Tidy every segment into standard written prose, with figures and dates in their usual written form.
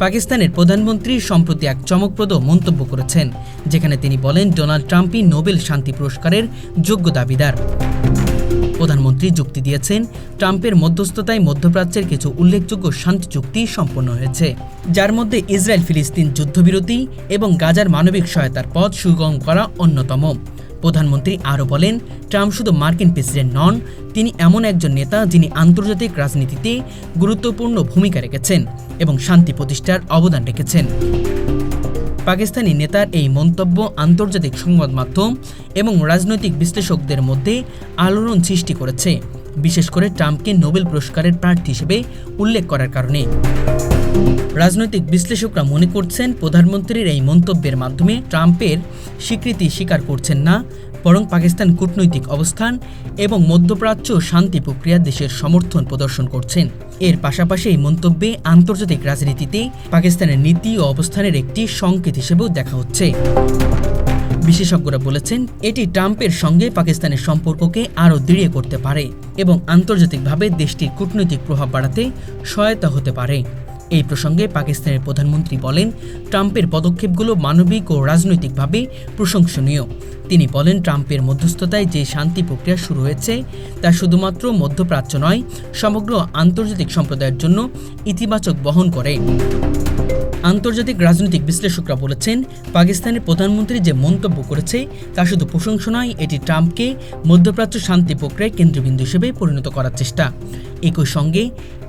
পাকিস্তানের প্রধানমন্ত্রী সম্প্রতি এক চমকপ্রদ মন্তব্য করেছেন, যেখানে তিনি বলেন ডোনাল্ড ট্রাম্পই নোবেল শান্তি পুরস্কারের যোগ্য দাবিদার। প্রধানমন্ত্রী যুক্তি দিয়েছেন, ট্রাম্পের মধ্যস্থতায় মধ্যপ্রাচ্যের কিছু উল্লেখযোগ্য শান্তি চুক্তি সম্পন্ন হয়েছে, যার মধ্যে ইসরায়েল ফিলিস্তিন যুদ্ধবিরতি এবং গাজার মানবিক সহায়তার পথ সুগম করা অন্যতম। প্রধানমন্ত্রী আরও বলেন, ট্রাম্প শুধু মার্কিন প্রেসিডেন্ট নন, তিনি এমন একজন নেতা যিনি আন্তর্জাতিক রাজনীতিতে গুরুত্বপূর্ণ ভূমিকা রেখেছেন এবং শান্তি প্রতিষ্ঠার অবদান রেখেছেন। পাকিস্তানি নেতার এই মন্তব্য আন্তর্জাতিক সংবাদ মাধ্যম এবং রাজনৈতিক বিশ্লেষকদের মধ্যে আলোড়ন সৃষ্টি করেছে, বিশেষ করে ট্রাম্পকে নোবেল পুরস্কারের প্রার্থী হিসেবে উল্লেখ করার কারণে। রাজনৈতিক বিশ্লেষকরা মনে করছেন, প্রধানমন্ত্রীর এই মন্তব্যের মাধ্যমে ট্রাম্পের স্বীকৃতি স্বীকার করছেন না, বরং পাকিস্তান কূটনৈতিক অবস্থান এবং মধ্যপ্রাচ্য শান্তি প্রক্রিয়া দেশের সমর্থন প্রদর্শন করছেন। এর পাশাপাশি এই মন্তব্যে আন্তর্জাতিক রাজনীতিতে পাকিস্তানের নীতি ও অবস্থানের একটি সংকেত হিসেবেও দেখা হচ্ছে। বিশেষজ্ঞরা বলেছেন, এটি ট্রাম্পের সঙ্গে পাকিস্তানের সম্পর্ককে আরও দৃঢ় করতে পারে এবং আন্তর্জাতিকভাবে দেশটির কূটনৈতিক প্রভাব বাড়াতে সহায়তা হতে পারে। এই প্রসঙ্গে পাকিস্তানের প্রধানমন্ত্রী বলেন, ট্রাম্পের পদক্ষেপগুলো মানবিক ও রাজনৈতিকভাবে প্রশংসনীয়। তিনি বলেন, ট্রাম্পের মধ্যস্থতায় যে শান্তি প্রক্রিয়া শুরু হয়েছে তা শুধুমাত্র মধ্যপ্রাচ্য নয়, সমগ্র আন্তর্জাতিক সম্প্রদায়ের জন্য ইতিবাচক বহন করে। আন্তর্জাতিক রাজনৈতিক বিশ্লেষকরা বলেছেন, পাকিস্তানের প্রধানমন্ত্রী যে মন্তব্য করেছে তা শুধু প্রশংসা নয়, এটি ট্রাম্পকে মধ্যপ্রাচ্য শান্তি প্রক্রিয়ায় কেন্দ্রবিন্দু হিসেবে পরিণত করার চেষ্টা। একই সঙ্গে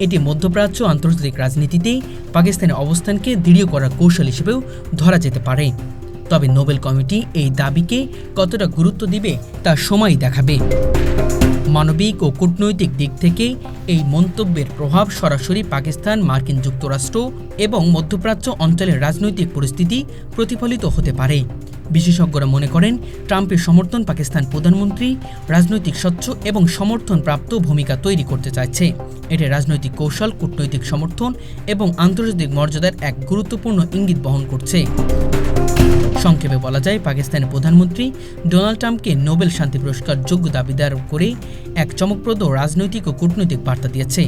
এটি মধ্যপ্রাচ্য আন্তর্জাতিক রাজনীতিতে পাকিস্তানের অবস্থানকে দৃঢ় করার কৌশল হিসেবেও ধরা যেতে পারে। তবে নোবেল কমিটি এই দাবিকে কতটা গুরুত্ব দিবে তা সময়ই দেখাবে। মানবিক ও কূটনৈতিক দিক থেকে এই মন্তব্যের প্রভাব সরাসরি পাকিস্তান, মার্কিন যুক্তরাষ্ট্র এবং মধ্যপ্রাচ্য অঞ্চলের রাজনৈতিক পরিস্থিতি প্রতিফলিত হতে পারে। বিশেষজ্ঞরা মনে করেন, ট্রাম্পের সমর্থন পাকিস্তান প্রধানমন্ত্রী রাজনৈতিক স্বচ্ছ এবং সমর্থনপ্রাপ্ত ভূমিকা তৈরি করতে চাইছে। এটি রাজনৈতিক কৌশল, কূটনৈতিক সমর্থন এবং আন্তর্জাতিক মর্যাদার এক গুরুত্বপূর্ণ ইঙ্গিত বহন করছে। সংক্ষেপে বলা যায়, পাকিস্তানের প্রধানমন্ত্রী ডোনাল্ড ট্রাম্পকে নোবেল শান্তি পুরস্কার যোগ্য দাবিদার করে এক চমকপ্রদ রাজনৈতিক ও কূটনৈতিক বার্তা দিয়েছে।